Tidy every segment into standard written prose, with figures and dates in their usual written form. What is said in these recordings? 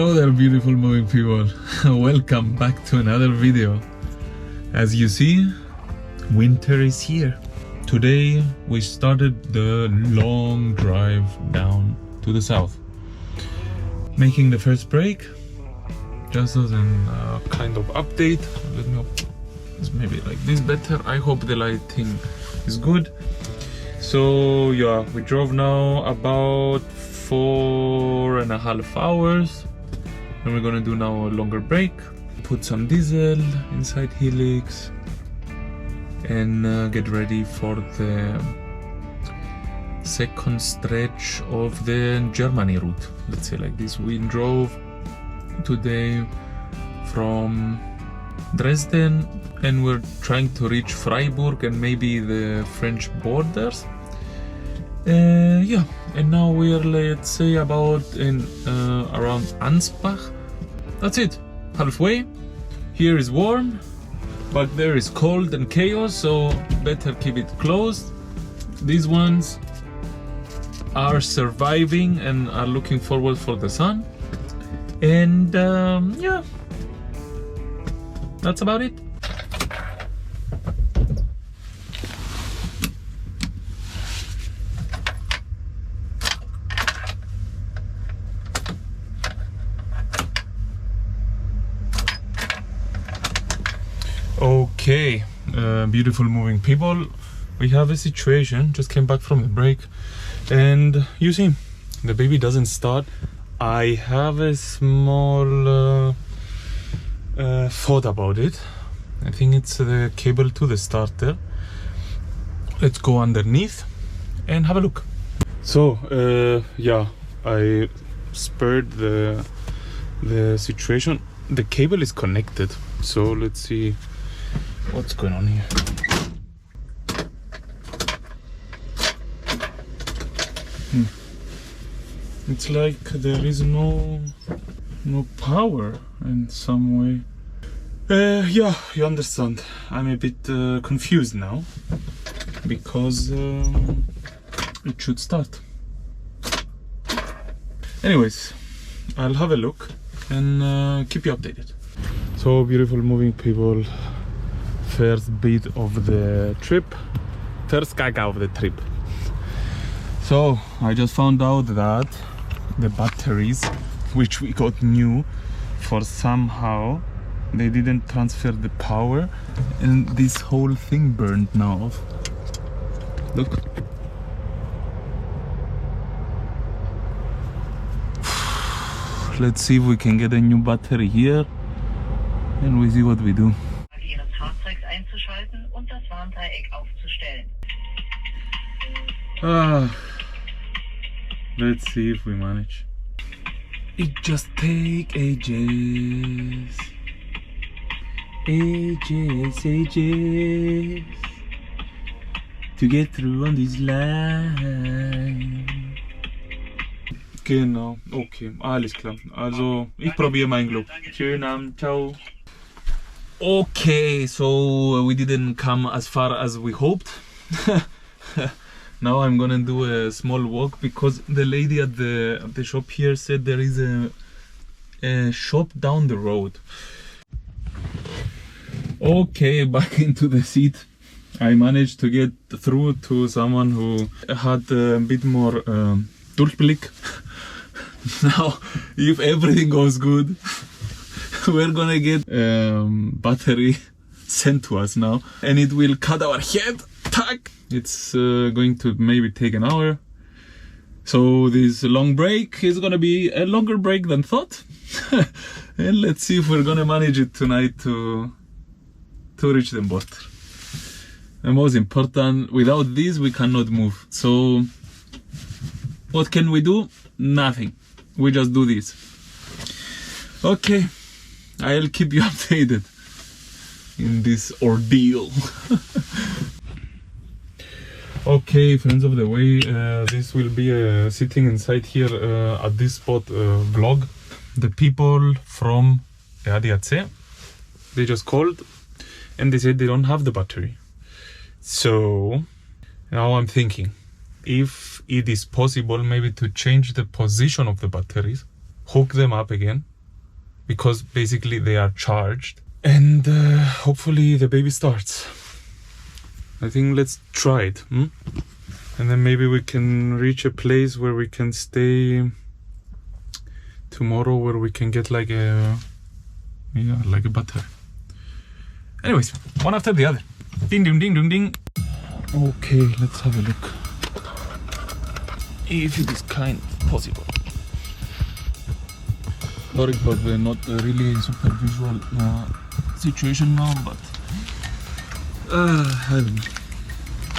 Hello there, beautiful moving people. Welcome back to another video. As you see, winter is here. Today we started the long drive down to the south, making the first break. Just as a kind of update, let me maybe like this better. I hope the lighting is good. So yeah, we drove now about 4.5 hours, and we're gonna do now a longer break, put some diesel inside Helix, and get ready for the second stretch of the Germany route. Let's say like this. We drove today from Dresden, and we're trying to reach Freiburg and maybe the French borders. Yeah, and now we're, let's say, about in around Ansbach. That's it, halfway. Here is warm, but there is cold and chaos, so better keep it closed. These ones are surviving and are looking forward for the sun. And yeah, that's about it. Okay, beautiful moving people, we have a situation. Just came back from the break, and you see, the baby doesn't start. I have a small thought about it. I think it's the cable to the starter. Let's go underneath and have a look. So yeah, I spurred the situation. The cable is connected, so let's see what's going on here. It's like there is no power in some way. Yeah, you understand. I'm a bit confused now, because it should start. Anyways, I'll have a look and keep you updated. So, beautiful moving people, first bit of the trip, first caca of the trip. So I just found out that the batteries, which we got new, for somehow they didn't transfer the power, and this whole thing burned now off. Look. Let's see if we can get a new battery here, and we see what we do. Let's see if we manage. It just take ages to get through on this line. Genau, okay, alles klar. Also, ich probiere mein Glück. Schönen Abend, ciao. Okay, so we didn't come as far as we hoped. Now I'm gonna do a small walk, because the lady at the shop here said there is a shop down the road. Okay, back into the seat. I managed to get through to someone who had a bit more Durchblick. Now, if everything goes good, we're gonna get battery sent to us now, and it will cut our head. Tack! It's going to maybe take an hour. So this long break is gonna be a longer break than thought. And let's see if we're gonna manage it tonight to reach the border. The most important, without this we cannot move. So what can we do? Nothing. We just do this. Okay, I'll keep you updated in this ordeal. Okay, friends of the way, this will be sitting inside here at this spot vlog. The people from ADAC, they just called and they said they don't have the battery. So now I'm thinking, if it is possible maybe to change the position of the batteries, hook them up again, because basically they are charged. And hopefully the baby starts. I think let's try it. And then maybe we can reach a place where we can stay tomorrow, where we can get like a battery. Anyways, one after the other. Ding ding ding ding ding. Okay, let's have a look if it is kind of possible. Sorry for the not really super visual situation now, but I don't know.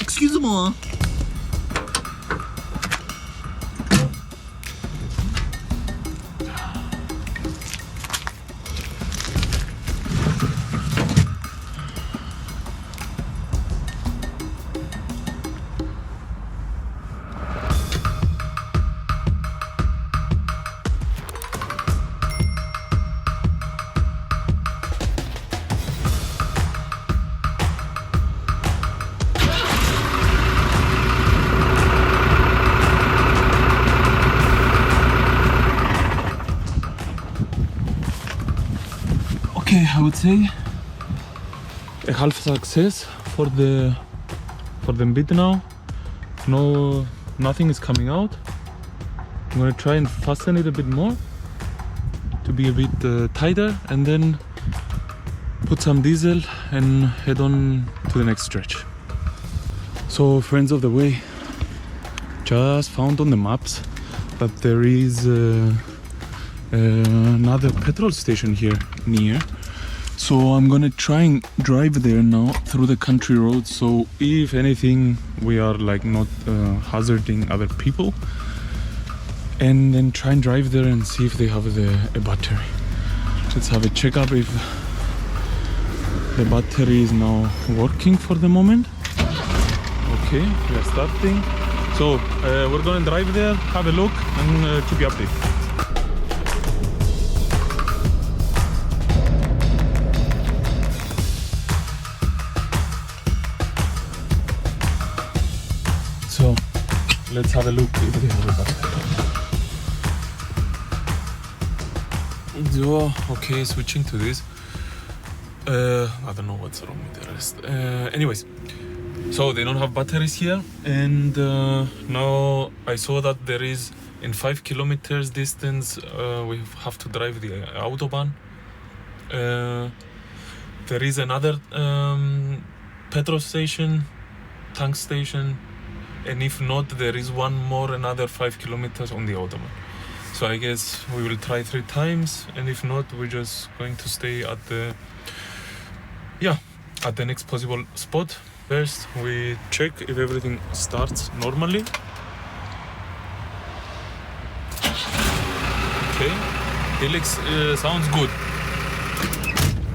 Excuse me. Okay, I would say a half success for the bit now. No, nothing is coming out. I'm gonna try and fasten it a bit more to be a bit tighter, and then put some diesel and head on to the next stretch. So, friends of the way, just found on the maps that there is another petrol station here near. So I'm gonna try and drive there now through the country roads, so if anything we are like not hazarding other people, and then try and drive there and see if they have a battery. Let's have a checkup if the battery is now working for the moment. Okay, we are starting. So we're gonna drive there, have a look, and keep you updated. So let's have a look if they have a battery. So, okay, switching to this. I don't know what's wrong with the rest. Anyways, so they don't have batteries here, and now I saw that there is in 5 kilometers distance we have to drive the autobahn. There is another petrol station, tank station, and if not, there is one more, another 5 kilometers on the autobahn. So I guess we will try 3 times, and if not, we're just going to stay at the next possible spot. First, we check if everything starts normally. Okay, Helix sounds good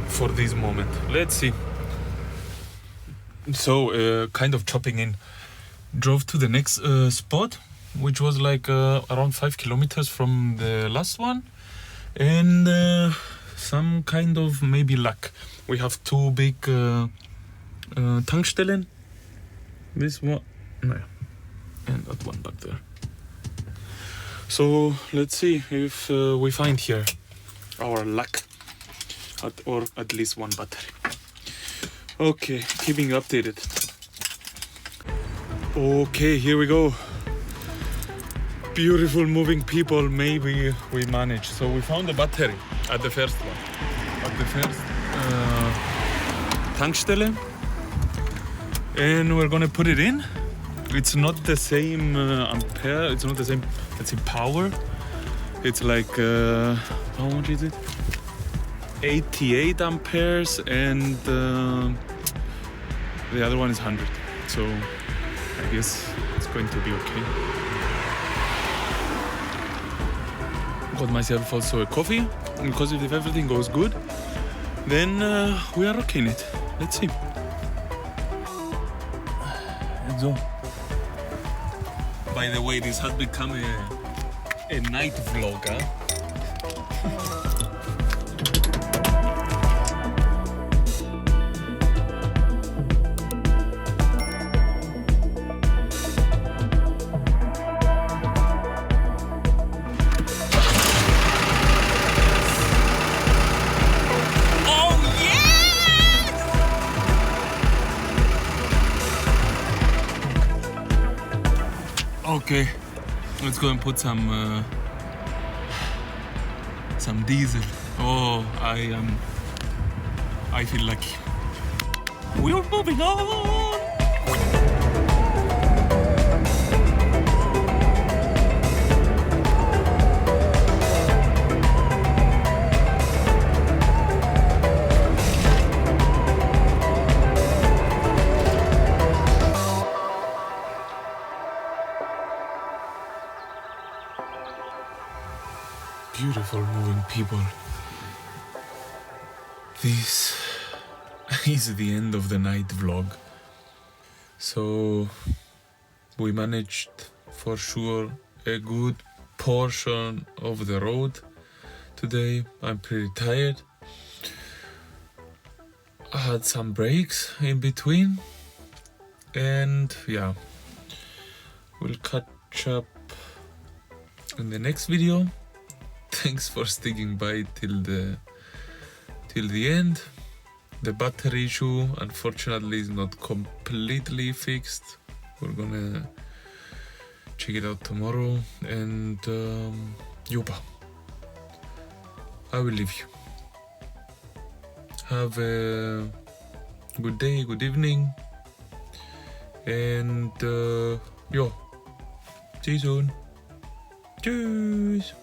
for this moment. Let's see. So, kind of chopping in. Drove to the next spot, which was like around 5 kilometers from the last one, and some kind of maybe luck. We have 2 big Tankstellen. This one, and that one back there. So let's see if we find here our luck, or at least one battery. Okay, keeping you updated. Okay, here we go. Beautiful moving people, maybe we manage. So we found a battery at the first one. At the first Tankstelle. And we're gonna put it in. It's not the same ampere, it's not the same, let's say, power. It's like, how much is it? 88 amperes, and the other one is 100. So I guess it's going to be okay. Got myself also a coffee, because if everything goes good, then we are rocking it. Let's see. So, by the way, this has become a night vlog, huh? Okay, let's go and put some diesel. Oh, I feel lucky. We're moving on. Beautiful moving people. This is the end of the night vlog. So we managed for sure a good portion of the road today. I'm pretty tired. I had some breaks in between, and yeah, we'll catch up in the next video. Thanks for sticking by till the end. The battery issue unfortunately is not completely fixed. We're gonna check it out tomorrow, and Yuba, I will leave you. Have a good day, good evening, and see you soon. Tschüss.